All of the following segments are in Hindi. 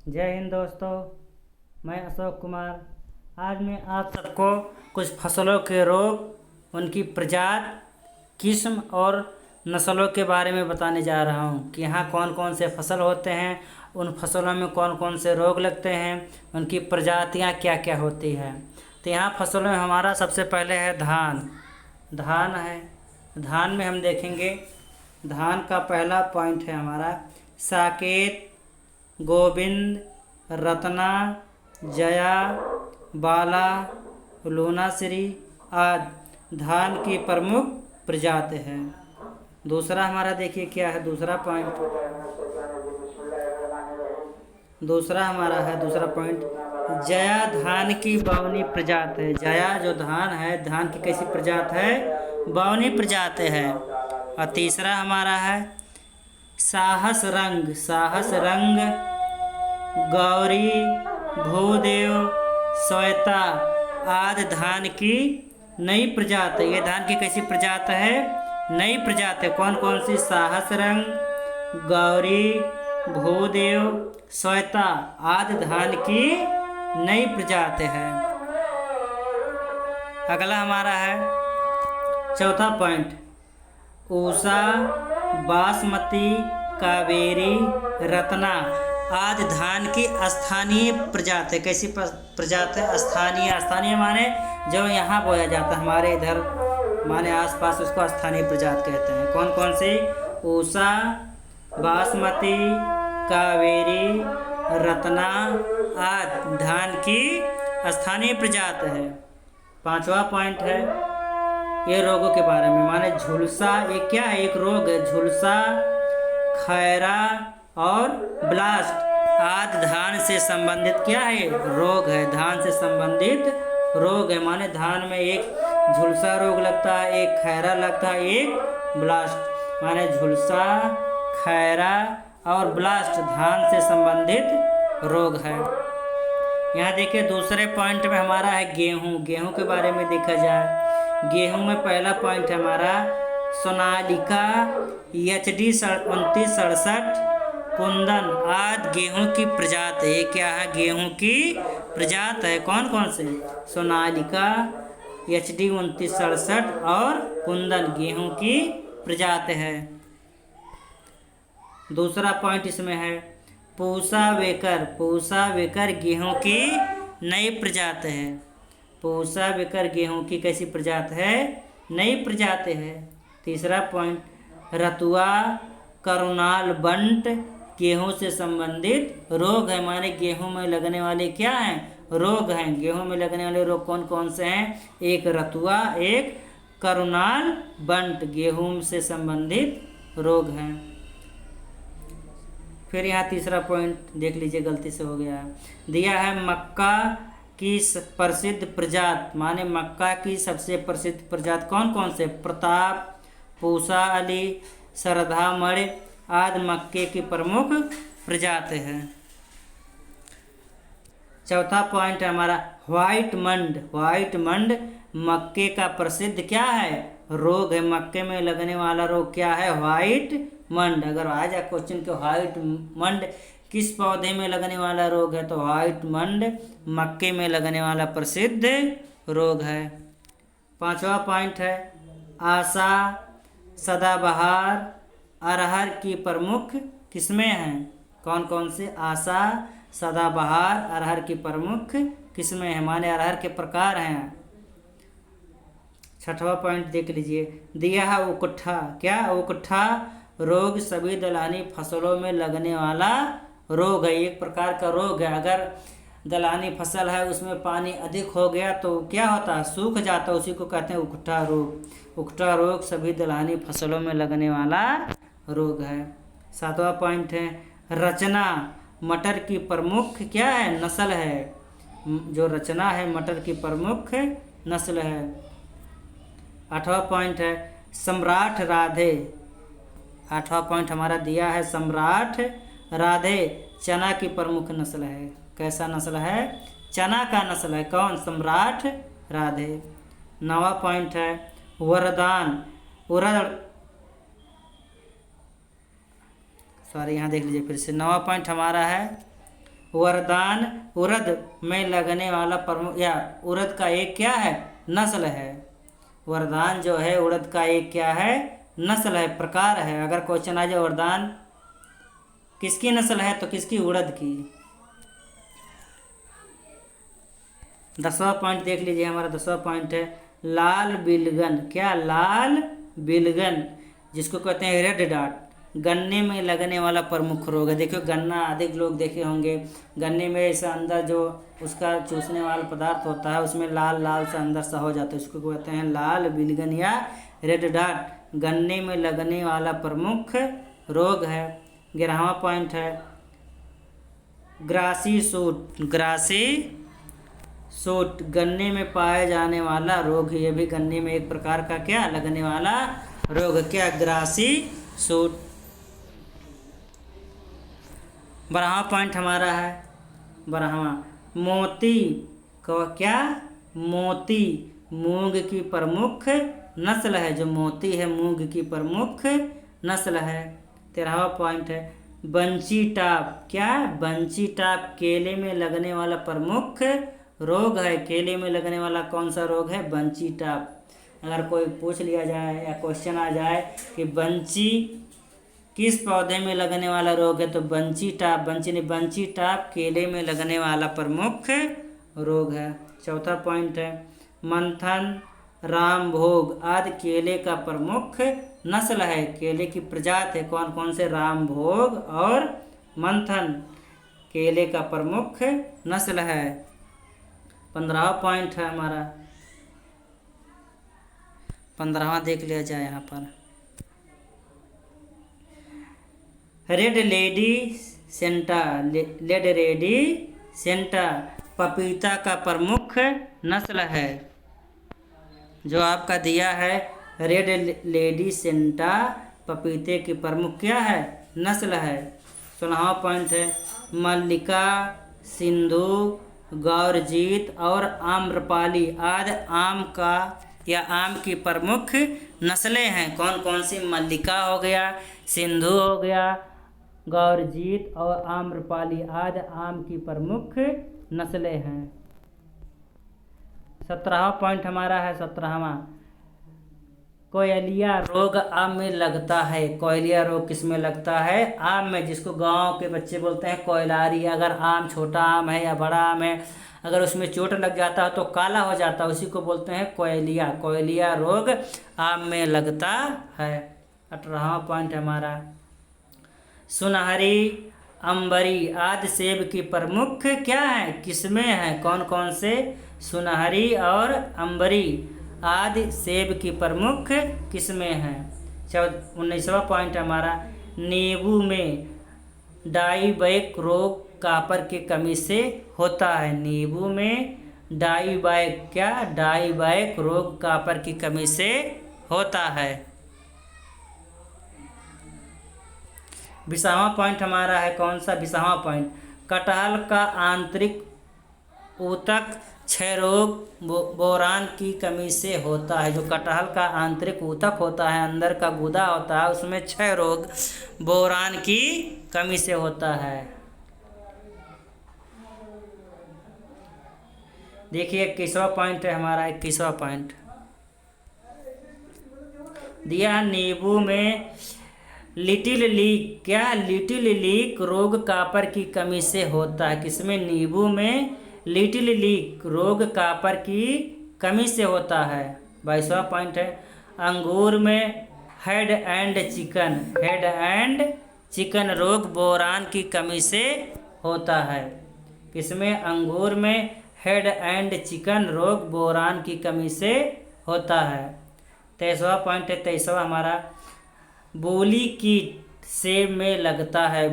जय हिंद दोस्तों। मैं अशोक कुमार। आज मैं आप सबको कुछ फसलों के रोग, उनकी प्रजाति, किस्म और नस्लों के बारे में बताने जा रहा हूँ कि यहाँ कौन कौन से फसल होते हैं, उन फसलों में कौन कौन से रोग लगते हैं, उनकी प्रजातियाँ क्या क्या होती हैं। तो यहाँ फसलों में हमारा सबसे पहले है धान। धान है। धान में हम देखेंगे, धान का पहला पॉइंट है हमारा साकेत, गोविंद, रत्ना, जया, बाला, लूनाश्री आदि धान की प्रमुख प्रजाति है। दूसरा हमारा देखिए क्या है, दूसरा पॉइंट दूसरा पॉइंट जया धान की बावनी प्रजाति है। जया जो धान है, धान की कैसी प्रजाति है? बावनी प्रजाति है। और तीसरा हमारा है साहस रंग, गौरी, भूदेव, श्वेता आदि धान की नई प्रजाति। ये धान की कैसी प्रजाति है? नई प्रजाति। कौन कौन सी? साहस रंग, गौरी, भूदेव, श्वेता आदि धान की नई प्रजाति है। अगला हमारा है चौथा पॉइंट ऊषा, बासमती, कावेरी, रत्ना आदि धान की स्थानीय प्रजाति। कैसी प्रजाति? स्थानीय माने जो यहाँ बोया जाता है, हमारे इधर माने आसपास, उसको स्थानीय प्रजाति कहते हैं। कौन कौन सी? ऊषा, बासमती, कावेरी, रत्ना आदि धान की स्थानीय प्रजाति है। पांचवा पॉइंट है ये रोगों के बारे में, माने झुलसा। ये क्या है? एक रोग है झुलसा, खैरा और ब्लास्ट आदि धान से संबंधित क्या है? रोग है। धान से संबंधित रोग है, माने धान में एक झुलसा रोग लगता है, एक खैरा लगता है, एक ब्लास्ट। माने झुलसा, खैरा और ब्लास्ट धान से संबंधित रोग है। यहाँ देखिए दूसरे पॉइंट में हमारा है गेहूं के बारे में देखा जाए। गेहूं में पहला पॉइंट है हमारा सोनालिका, HD 2967, कुंदन आदि गेहूं की प्रजाति है। ये क्या है? गेहूं की प्रजाति है। कौन कौन से? सोनालिका, HD 2967 और कुंदन गेहूं की प्रजाति है। दूसरा पॉइंट इसमें है पूसा वेकर गेहूं की नई प्रजाति है। पूसा वेकर गेहूं की कैसी प्रजाति है? नई प्रजाति है। तीसरा पॉइंट रतुआ, करुणाल बंट गेहूं से संबंधित रोग है, माने गेहूं में लगने वाले क्या हैं? रोग हैं। गेहूं में लगने वाले रोग कौन कौन से हैं? एक रतुआ, एक करुणाल बंट गेहूं से संबंधित रोग हैं। फिर यहाँ तीसरा पॉइंट देख लीजिए, गलती से हो गया है, दिया है मक्का की प्रसिद्ध प्रजाति, माने मक्का की सबसे प्रसिद्ध प्रजाति कौन कौन से? प्रताप, पूसा अली, श्रद्धा मणि आदि मक्के की प्रमुख प्रजाति है। चौथा पॉइंट है हमारा व्हाइट मंड मक्के का प्रसिद्ध क्या है? रोग है। मक्के में लगने वाला रोग क्या है? व्हाइट मंड। अगर आ जाए क्वेश्चन के व्हाइट मंड किस पौधे में लगने वाला रोग है, तो व्हाइट मंड मक्के में लगने वाला प्रसिद्ध रोग है। पांचवा पॉइंट है आशा, सदाबहार, अरहर की प्रमुख किस्में हैं। कौन कौन से? आशा, सदाबहार, अरहर की प्रमुख किस्में हैं, माने अरहर के प्रकार हैं। छठवां पॉइंट देख लीजिए, दिया है उकट्ठा। क्या? उकट्ठा रोग सभी दलहनी फसलों में लगने वाला रोग है। एक प्रकार का रोग है। अगर दलहनी फसल है उसमें पानी अधिक हो गया तो क्या होता है? सूख जाता है, उसी को कहते हैं उकट्ठा रोग। उकट्ठा रोग सभी दलहनी फसलों में लगने वाला रोग है। सातवां पॉइंट है रचना, मटर की प्रमुख क्या है? नस्ल है। जो रचना है मटर की प्रमुख नस्ल है। आठवां पॉइंट है सम्राट राधे। आठवां पॉइंट हमारा दिया है सम्राट राधे चना की प्रमुख नस्ल है। कैसा नस्ल है? चना का नस्ल है। कौन? सम्राट राधे। नवा पॉइंट है वरदान, उड़द सॉरी यहाँ देख लीजिए फिर से। नवा पॉइंट हमारा है वरदान उड़द में लगने वाला प्रमुख या उड़द का एक क्या है नस्ल है। वरदान जो है उड़द का एक क्या है नस्ल है, प्रकार है। अगर क्वेश्चन आ जाए वरदान किसकी नस्ल है तो किसकी, उड़द की। 10वां पॉइंट देख लीजिए, हमारा 10वां पॉइंट है लाल बिलगन। क्या, लाल बिलगन, जिसको कहते हैं रेड डॉट, गन्ने में लगने वाला प्रमुख रोग है। देखियो गन्ना अधिक लोग देखे होंगे, गन्ने में ऐसे अंदर जो उसका चूसने वाला पदार्थ होता है उसमें लाल लाल सा अंदर सा हो जाता है, उसको कहते हैं लाल बिलगन या रेड डॉट, गन्ने में लगने वाला प्रमुख रोग है। 11वां पॉइंट है ग्रासी सूट। ग्रासी सूट गन्ने में पाए जाने वाला रोग है, ये भी गन्ने में एक प्रकार का क्या लगने वाला रोग है। क्या, ग्रासी सूट। 12वां पॉइंट हमारा है 12वां मोती का। क्या, मोती मूंग की प्रमुख नस्ल है, जो मोती है मूंग की प्रमुख नस्ल है। 13वां पॉइंट है बंची टाप। क्या, बंची टाप केले में लगने वाला प्रमुख रोग है। केले में लगने वाला कौन सा रोग है, बंची टाप। अगर कोई पूछ लिया जाए या क्वेश्चन आ जाए कि बंची किस पौधे में लगने वाला रोग है तो बंची टाप, बंची टाप केले में लगने वाला प्रमुख रोग है। 4था पॉइंट है मंथन रामभोग आदि केले का प्रमुख नस्ल है। केले की प्रजाति है कौन कौन से, रामभोग और मंथन केले का प्रमुख नस्ल है। 15वां पॉइंट है हमारा 15वां देख लिया जाए यहाँ पर red lady Santa. Red lady Santa पपीता का प्रमुख नस्ल है, जो आपका दिया है रेड लेडी सेंटा पपीते की प्रमुख क्या है नस्ल है। 16वां पॉइंट है मल्लिका, सिंधु, गौरजीत और आम्रपाली आदि आम का या आम की प्रमुख नस्लें हैं। कौन कौन सी, मल्लिका हो गया, सिंधु हो गया, गौरजीत और आम्रपाली आदि आम की प्रमुख नस्लें हैं। 17वां पॉइंट हमारा है 17वां कोयलिया रोग आम में लगता है। कोयलिया रोग किस में लगता है, आम में, जिसको गांव के बच्चे बोलते हैं कोयलारी। अगर आम छोटा आम है या बड़ा आम है, अगर उसमें चोट लग जाता है तो काला हो जाता है, उसी को बोलते हैं कोयलिया। कोयलिया रोग आम में लगता है। 18वां पॉइंट हमारा सुनहरी, अंबरी आदि सेब की प्रमुख क्या है, किस्में हैं। कौन कौन से, सुनहरी और अंबरी आदि सेब की प्रमुख किस्में हैं। 19वां पॉइंट हमारा नींबू में डाईबैक रोग कॉपर की कमी से होता है। नींबू में डाईबैक, क्या, डाईबैक रोग कॉपर की कमी से होता है। 20वां पॉइंट हमारा है कौन सा, 20वां पॉइंट कटहल का आंतरिक ऊतक क्षय रोग बोरान की कमी से होता है। जो कटहल का आंतरिक ऊतक होता है, अंदर का गूदा होता है, उसमें क्षय रोग बोरान की कमी से होता है। देखिए 21वां पॉइंट है हमारा 21वां पॉइंट दिया नींबू में लिटिल लीक, क्या, लिटिल लीक रोग कॉपर की कमी से होता है। किसमें, नींबू में लिटिल लीक रोग कॉपर की कमी से होता है। 22वां पॉइंट है अंगूर में हेड एंड चिकन रोग बोरान की कमी से होता है। किसमें, अंगूर में हेड एंड चिकन रोग बोरान की कमी से होता है। 23वां पॉइंट है 23वां हमारा बोली कीट सेब में लगता है।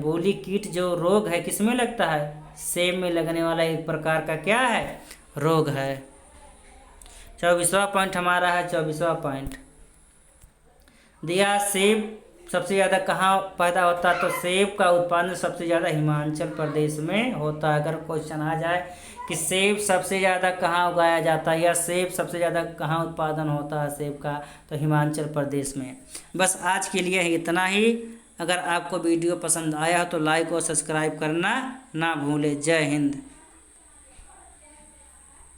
बोली कीट जो रोग है किसमें लगता है, सेब में लगने वाला एक प्रकार का क्या है, रोग है। 24वां पॉइंट हमारा है 24वां पॉइंट दिया सेब सबसे ज़्यादा कहाँ पैदा होता है, तो सेब का उत्पादन सबसे ज़्यादा हिमाचल प्रदेश में होता है। अगर क्वेश्चन आ जाए कि सेब सबसे ज़्यादा कहाँ उगाया जाता है या सेब सबसे ज़्यादा कहाँ उत्पादन होता है सेब का, तो हिमाचल प्रदेश में। बस आज के लिए इतना ही। अगर आपको वीडियो पसंद आया हो तो लाइक और सब्सक्राइब करना ना भूलें। जय हिंद।